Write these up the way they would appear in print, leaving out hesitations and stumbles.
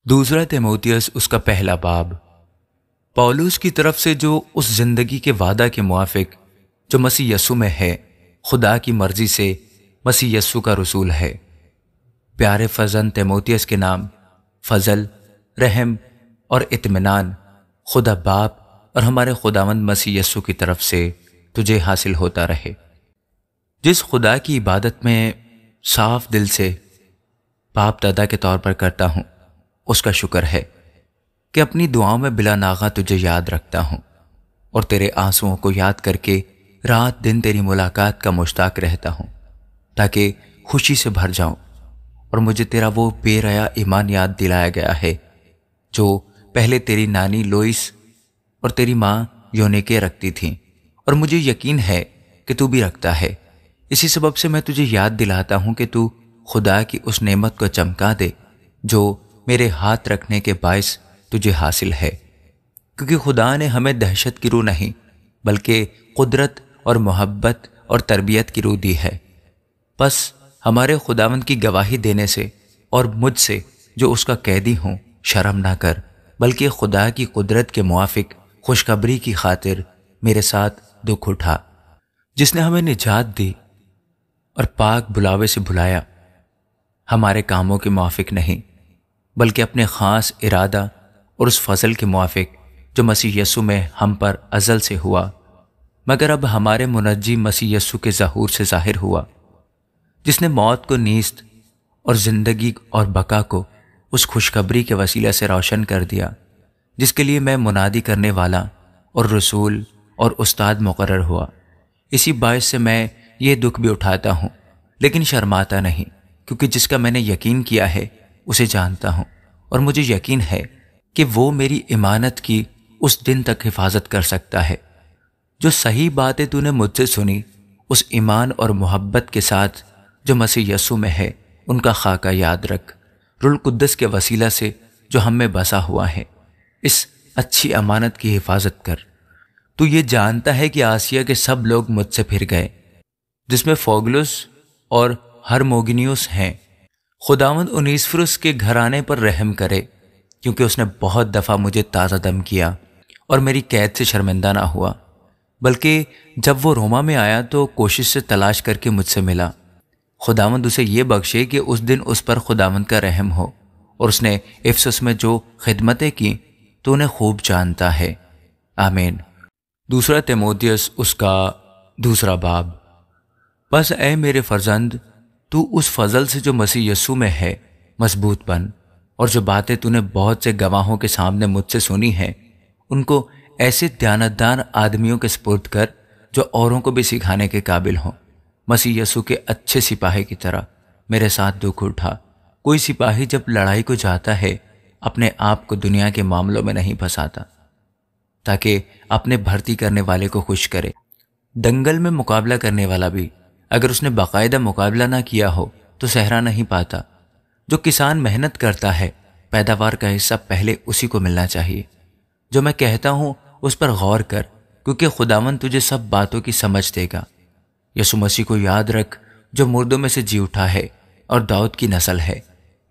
دوسرا تیموتیوس اس کا پہلا باب۔ پولس کی طرف سے جو اس زندگی کے وعدہ کے موافق جو مسیح یسوع میں ہے، خدا کی مرضی سے مسیح یسوع کا رسول ہے، پیارے فرزند تیموتیوس کے نام فضل، رحم اور اطمینان خدا باپ اور ہمارے خداوند مسیح یسوع کی طرف سے تجھے حاصل ہوتا رہے۔ جس خدا کی عبادت میں صاف دل سے باپ دادا کے طور پر کرتا ہوں، اس کا شکر ہے کہ اپنی دعاؤں میں بلا ناغہ تجھے یاد رکھتا ہوں اور تیرے آنسوؤں کو یاد کر کے رات دن تیری ملاقات کا مشتاق رہتا ہوں، تاکہ خوشی سے بھر جاؤں اور مجھے تیرا وہ بے ریا ایمان یاد دلایا گیا ہے جو پہلے تیری نانی لوئس اور تیری ماں یونیکے رکھتی تھیں، اور مجھے یقین ہے کہ تو بھی رکھتا ہے۔ اسی سبب سے میں تجھے یاد دلاتا ہوں کہ تو خدا کی اس نعمت کو چمکا دے جو میرے ہاتھ رکھنے کے باعث تجھے حاصل ہے، کیونکہ خدا نے ہمیں دہشت کی روح نہیں بلکہ قدرت اور محبت اور تربیت کی روح دی ہے۔ پس ہمارے خداوند کی گواہی دینے سے اور مجھ سے جو اس کا قیدی ہوں شرم نہ کر، بلکہ خدا کی قدرت کے موافق خوشخبری کی خاطر میرے ساتھ دکھ اٹھا، جس نے ہمیں نجات دی اور پاک بلاوے سے بلایا، ہمارے کاموں کے موافق نہیں بلکہ اپنے خاص ارادہ اور اس فضل کے موافق جو مسیح یسوع میں ہم پر ازل سے ہوا، مگر اب ہمارے منجی مسیح یسوع کے ظہور سے ظاہر ہوا، جس نے موت کو نیست اور زندگی اور بقا کو اس خوشخبری کے وسیلہ سے روشن کر دیا، جس کے لیے میں منادی کرنے والا اور رسول اور استاد مقرر ہوا۔ اسی باعث سے میں یہ دکھ بھی اٹھاتا ہوں، لیکن شرماتا نہیں، کیونکہ جس کا میں نے یقین کیا ہے اسے جانتا ہوں، اور مجھے یقین ہے کہ وہ میری امانت کی اس دن تک حفاظت کر سکتا ہے۔ جو صحیح باتیں تو نے مجھ سے سنی، اس ایمان اور محبت کے ساتھ جو مسیح یسوع میں ہے، ان کا خاکہ یاد رکھ، روح القدس کے وسیلہ سے جو ہم میں بسا ہوا ہے۔ اس اچھی امانت کی حفاظت کر۔ تو یہ جانتا ہے کہ آسیہ کے سب لوگ مجھ سے پھر گئے، جس میں فوگلس اور ہرموگنیوس ہیں۔ خداوند انیسفرس کے گھرانے پر رحم کرے، کیونکہ اس نے بہت دفعہ مجھے تازہ دم کیا اور میری قید سے شرمندہ نہ ہوا، بلکہ جب وہ روما میں آیا تو کوشش سے تلاش کر کے مجھ سے ملا۔ خداوند اسے یہ بخشے کہ اس دن اس پر خداوند کا رحم ہو، اور اس نے افسس میں جو خدمتیں کی تو انہیں خوب جانتا ہے۔ آمین۔ دوسرا تیموتیوس اس کا دوسرا باب۔ بس اے میرے فرزند، تو اس فضل سے جو مسیح یسوع میں ہے مضبوط بن، اور جو باتیں تو نے بہت سے گواہوں کے سامنے مجھ سے سنی ہیں ان کو ایسے دیانتدار آدمیوں کے سپرد کر جو اوروں کو بھی سکھانے کے قابل ہوں۔ مسیح یسوع کے اچھے سپاہی کی طرح میرے ساتھ دکھ اٹھا۔ کوئی سپاہی جب لڑائی کو جاتا ہے اپنے آپ کو دنیا کے معاملوں میں نہیں پھنساتا، تاکہ اپنے بھرتی کرنے والے کو خوش کرے۔ دنگل میں مقابلہ کرنے والا بھی اگر اس نے باقاعدہ مقابلہ نہ کیا ہو تو صحرا نہیں پاتا۔ جو کسان محنت کرتا ہے، پیداوار کا حصہ پہلے اسی کو ملنا چاہیے۔ جو میں کہتا ہوں اس پر غور کر، کیونکہ خداوند تجھے سب باتوں کی سمجھ دے گا۔ یسوع مسیح کو یاد رکھ جو مردوں میں سے جی اٹھا ہے اور داؤد کی نسل ہے،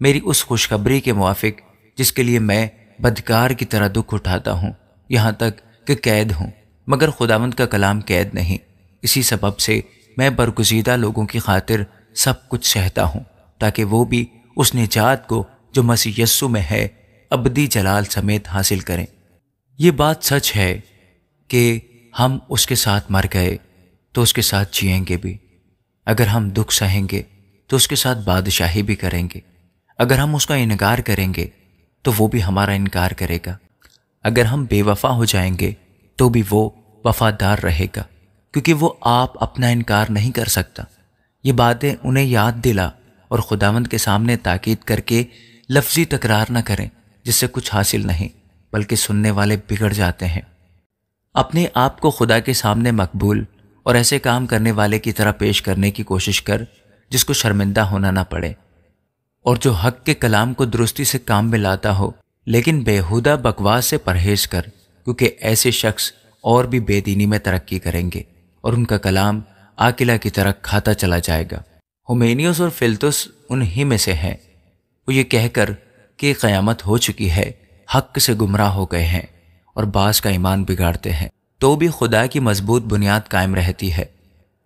میری اس خوشخبری کے موافق جس کے لیے میں بدکار کی طرح دکھ اٹھاتا ہوں، یہاں تک کہ قید ہوں، مگر خداوند کا کلام قید نہیں۔ اسی سبب سے میں برگزیدہ لوگوں کی خاطر سب کچھ سہتا ہوں، تاکہ وہ بھی اس نجات کو جو مسیح یسوع میں ہے ابدی جلال سمیت حاصل کریں۔ یہ بات سچ ہے کہ ہم اس کے ساتھ مر گئے تو اس کے ساتھ جئیں گے بھی۔ اگر ہم دکھ سہیں گے تو اس کے ساتھ بادشاہی بھی کریں گے۔ اگر ہم اس کا انکار کریں گے تو وہ بھی ہمارا انکار کرے گا۔ اگر ہم بے وفا ہو جائیں گے تو بھی وہ وفادار رہے گا، کیونکہ وہ آپ اپنا انکار نہیں کر سکتا۔ یہ باتیں انہیں یاد دلا اور خداوند کے سامنے تاکید کر کے لفظی تکرار نہ کریں جس سے کچھ حاصل نہیں، بلکہ سننے والے بگڑ جاتے ہیں۔ اپنے آپ کو خدا کے سامنے مقبول اور ایسے کام کرنے والے کی طرح پیش کرنے کی کوشش کر جس کو شرمندہ ہونا نہ پڑے، اور جو حق کے کلام کو درستی سے کام میں لاتا ہو، لیکن بیہودہ بکواس سے پرہیز کر، کیونکہ ایسے شخص اور بھی بے دینی میں ترقی کریں گے اور ان کا کلام آکلہ کی طرح کھاتا چلا جائے گا۔ ہومینیوس اور فلتس انہی میں سے ہیں۔ وہ یہ کہہ کر کہ قیامت ہو چکی ہے حق سے گمراہ ہو گئے ہیں اور بعض کا ایمان بگاڑتے ہیں، تو بھی خدا کی مضبوط بنیاد قائم رہتی ہے،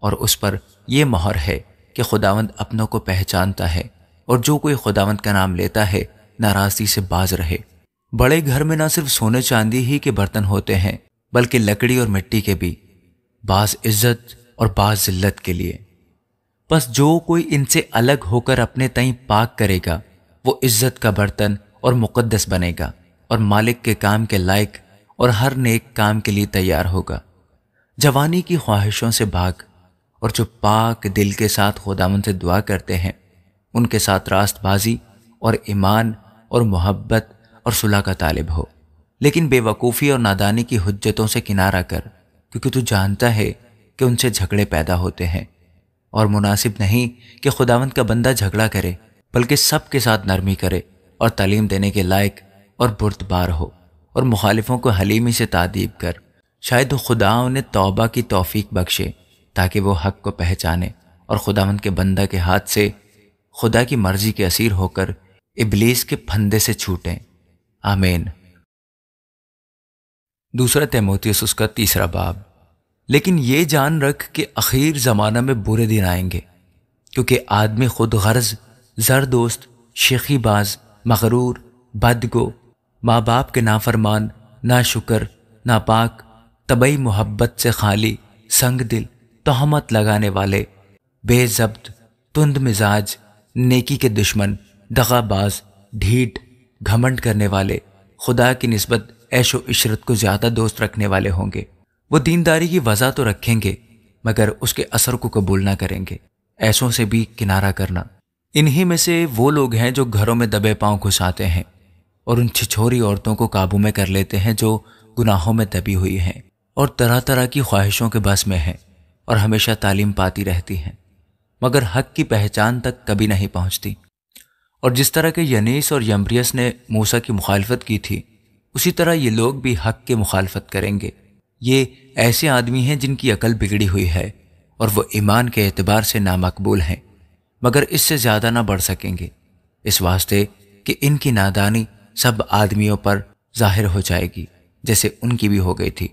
اور اس پر یہ مہر ہے کہ خداوند اپنوں کو پہچانتا ہے، اور جو کوئی خداوند کا نام لیتا ہے ناراضگی سے باز رہے۔ بڑے گھر میں نہ صرف سونے چاندی ہی کے برتن ہوتے ہیں بلکہ لکڑی اور مٹی کے بھی، بعض عزت اور بعض ذلت کے لیے۔ بس جو کوئی ان سے الگ ہو کر اپنے تئیں پاک کرے گا وہ عزت کا برتن اور مقدس بنے گا، اور مالک کے کام کے لائق اور ہر نیک کام کے لیے تیار ہوگا۔ جوانی کی خواہشوں سے بھاگ، اور جو پاک دل کے ساتھ خداوند سے دعا کرتے ہیں ان کے ساتھ راست بازی اور ایمان اور محبت اور صلح کا طالب ہو، لیکن بے وقوفی اور نادانی کی حجتوں سے کنارہ کر، کیونکہ تو جانتا ہے کہ ان سے جھگڑے پیدا ہوتے ہیں، اور مناسب نہیں کہ خداوند کا بندہ جھگڑا کرے، بلکہ سب کے ساتھ نرمی کرے اور تعلیم دینے کے لائق اور بردبار ہو، اور مخالفوں کو حلیمی سے تادیب کر، شاید خدا انہیں توبہ کی توفیق بخشے تاکہ وہ حق کو پہچانے اور خداوند کے بندہ کے ہاتھ سے خدا کی مرضی کے اسیر ہو کر ابلیس کے پھندے سے چھوٹیں۔ آمین۔ دوسرا تیموتھیوس اس کا 3 باب۔ لیکن یہ جان رکھ کہ اخیر زمانہ میں برے دن آئیں گے، کیونکہ آدمی خود غرض، زر دوست، شیخی باز، مغرور، بدگو، ماں باپ کے نافرمان، ناشکر، ناپاک، طبعی محبت سے خالی، سنگ دل، تہمت لگانے والے، بے ضبط، تند مزاج، نیکی کے دشمن، دغا باز، ڈھیٹ، گھمنڈ کرنے والے، خدا کی نسبت عیش و عشرت کو زیادہ دوست رکھنے والے ہوں گے۔ وہ دینداری کی وضع تو رکھیں گے مگر اس کے اثر کو قبول نہ کریں گے، ایسوں سے بھی کنارہ کرنا۔ انہی میں سے وہ لوگ ہیں جو گھروں میں دبے پاؤں گھس آتے ہیں اور ان چھچھوری عورتوں کو قابو میں کر لیتے ہیں جو گناہوں میں دبی ہوئی ہیں اور طرح طرح کی خواہشوں کے بس میں ہیں، اور ہمیشہ تعلیم پاتی رہتی ہیں مگر حق کی پہچان تک کبھی نہیں پہنچتی۔ اور جس طرح کہ ینیس اور یمبریس نے موسیٰ کی مخالفت کی تھی، اسی طرح یہ لوگ بھی حق کی مخالفت کریں گے۔ یہ ایسے آدمی ہیں جن کی عقل بگڑی ہوئی ہے اور وہ ایمان کے اعتبار سے نامقبول ہیں، مگر اس سے زیادہ نہ بڑھ سکیں گے، اس واسطے کہ ان کی نادانی سب آدمیوں پر ظاہر ہو جائے گی جیسے ان کی بھی ہو گئی تھی۔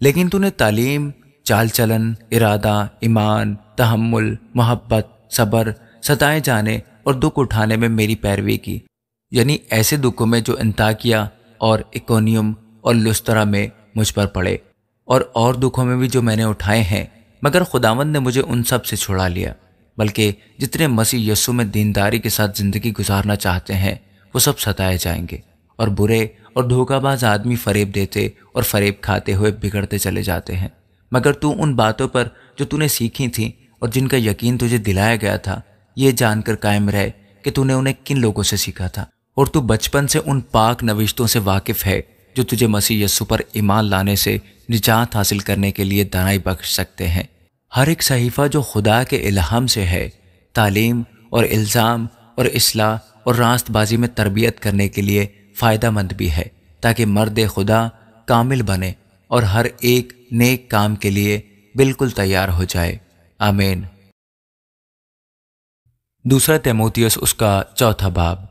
لیکن تو نے تعلیم، چال چلن، ارادہ، ایمان، تحمل، محبت، صبر، ستائے جانے اور دکھ اٹھانے میں میری پیروی کی، یعنی ایسے دکھوں میں جو انطاکیہ اور اکونیم اور لسترا میں مجھ پر پڑے، اور دکھوں میں بھی جو میں نے اٹھائے ہیں، مگر خداوند نے مجھے ان سب سے چھڑا لیا۔ بلکہ جتنے مسیح یسوع میں دینداری کے ساتھ زندگی گزارنا چاہتے ہیں وہ سب ستائے جائیں گے، اور برے اور دھوکہ باز آدمی فریب دیتے اور فریب کھاتے ہوئے بگڑتے چلے جاتے ہیں۔ مگر تو ان باتوں پر جو تو نے سیکھی تھیں اور جن کا یقین تجھے دلایا گیا تھا، یہ جان کر قائم رہے کہ تو نے انہیں کن لوگوں سے سیکھا تھا، اور تو بچپن سے ان پاک نوشتوں سے واقف ہے جو تجھے مسیح یسوع پر ایمان لانے سے نجات حاصل کرنے کے لیے دانائی بخش سکتے ہیں۔ ہر ایک صحیفہ جو خدا کے الہام سے ہے، تعلیم اور الزام اور اصلاح اور راست بازی میں تربیت کرنے کے لیے فائدہ مند بھی ہے، تاکہ مرد خدا کامل بنے اور ہر ایک نیک کام کے لیے بالکل تیار ہو جائے۔ آمین۔ دوسرا تیموتھیوس اس کا 4 باب۔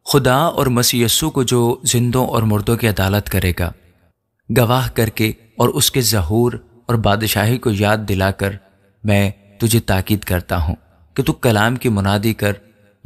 خدا اور مسیح یسوع کو جو زندوں اور مردوں کی عدالت کرے گا، گواہ کر کے اور اس کے ظہور اور بادشاہی کو یاد دلا کر میں تجھے تاکید کرتا ہوں کہ تو کلام کی منادی کر،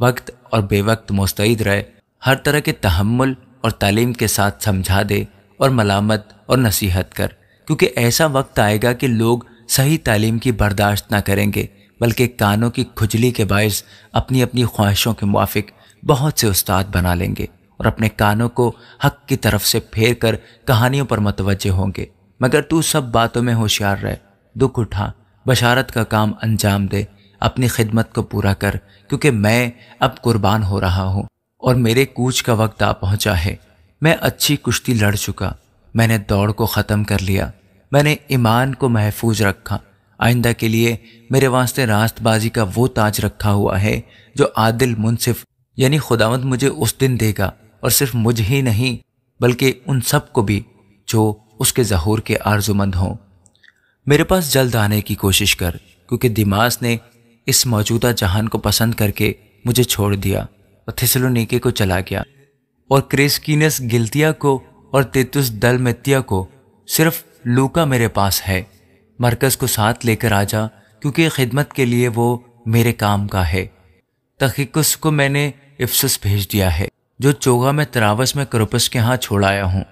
وقت اور بے وقت مستعد رہے، ہر طرح کے تحمل اور تعلیم کے ساتھ سمجھا دے اور ملامت اور نصیحت کر، کیونکہ ایسا وقت آئے گا کہ لوگ صحیح تعلیم کی برداشت نہ کریں گے، بلکہ کانوں کی کھجلی کے باعث اپنی اپنی خواہشوں کے موافق بہت سے استاد بنا لیں گے، اور اپنے کانوں کو حق کی طرف سے پھیر کر کہانیوں پر متوجہ ہوں گے۔ مگر تو سب باتوں میں ہوشیار رہ، دکھ اٹھا، بشارت کا کام انجام دے، اپنی خدمت کو پورا کر، کیونکہ میں اب قربان ہو رہا ہوں اور میرے کوچ کا وقت آ پہنچا ہے۔ میں اچھی کشتی لڑ چکا، میں نے دوڑ کو ختم کر لیا، میں نے ایمان کو محفوظ رکھا۔ آئندہ کے لیے میرے واسطے راست بازی کا وہ تاج رکھا ہوا ہے جو عادل منصف یعنی خداوند مجھے اس دن دے گا، اور صرف مجھ ہی نہیں بلکہ ان سب کو بھی جو اس کے ظہور کے آرزومند ہوں۔ میرے پاس جلد آنے کی کوشش کر، کیونکہ دماس نے اس موجودہ جہان کو پسند کر کے مجھے چھوڑ دیا اور تھیسلونیکے کو چلا گیا۔ اور کریسکینس گلتیا کو اور تیتس دلمتیا کو، صرف لوکا میرے پاس ہے۔ مرکز کو ساتھ لے کر آ جا، کیونکہ خدمت کے لیے وہ میرے کام کا ہے۔ تخیکس کو میں نے افسس بھیج دیا ہے، جو چوگا میں تراوس میں کرپس کے ہاں چھوڑ آیا ہوں۔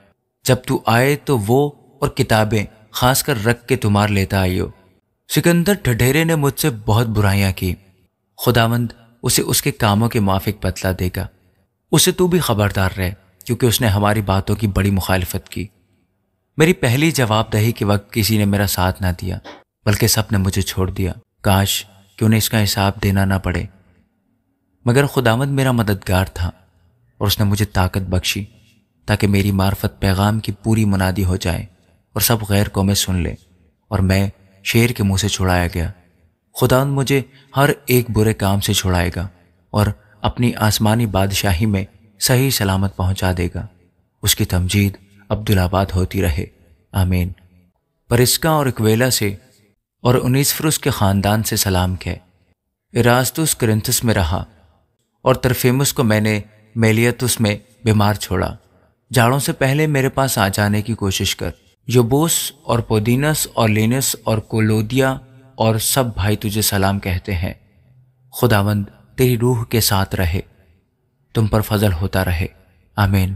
جب تو آئے تو وہ اور کتابیں خاص کر رکھ کے تمہار لیتا آئیو۔ سکندر ٹھٹھیرے نے مجھ سے بہت برائیاں کی، خداوند اسے اس کے کاموں کے موافق بدلہ دے گا۔ اسے تو بھی خبردار رہے، کیونکہ اس نے ہماری باتوں کی بڑی مخالفت کی۔ میری پہلی جواب دہی کے وقت کسی نے میرا ساتھ نہ دیا، بلکہ سب نے مجھے چھوڑ دیا۔ کاش کہ انہیں اس کا حساب دینا نہ پڑے، مگر خداوند میرا مددگار تھا، اور اس نے مجھے طاقت بخشی تاکہ میری معرفت پیغام کی پوری منادی ہو جائے اور سب غیر قومیں سن لیں، اور میں شیر کے منہ سے چھڑایا گیا۔ خداوند مجھے ہر ایک برے کام سے چھڑائے گا اور اپنی آسمانی بادشاہی میں صحیح سلامت پہنچا دے گا۔ اس کی تمجید عبدالآباد ہوتی رہے، آمین۔ پرسکا اور اکویلا سے اور انیسفرس کے خاندان سے سلام کہے۔ اراسطس کرنتھس میں رہا، اور ترفیمس کو میں نے میلیتس میں بیمار چھوڑا۔ جاڑوں سے پہلے میرے پاس آ جانے کی کوشش کر۔ یوبوس اور پودینس اور لینس اور کولودیا اور سب بھائی تجھے سلام کہتے ہیں۔ خداوند تیری روح کے ساتھ رہے، تم پر فضل ہوتا رہے، آمین۔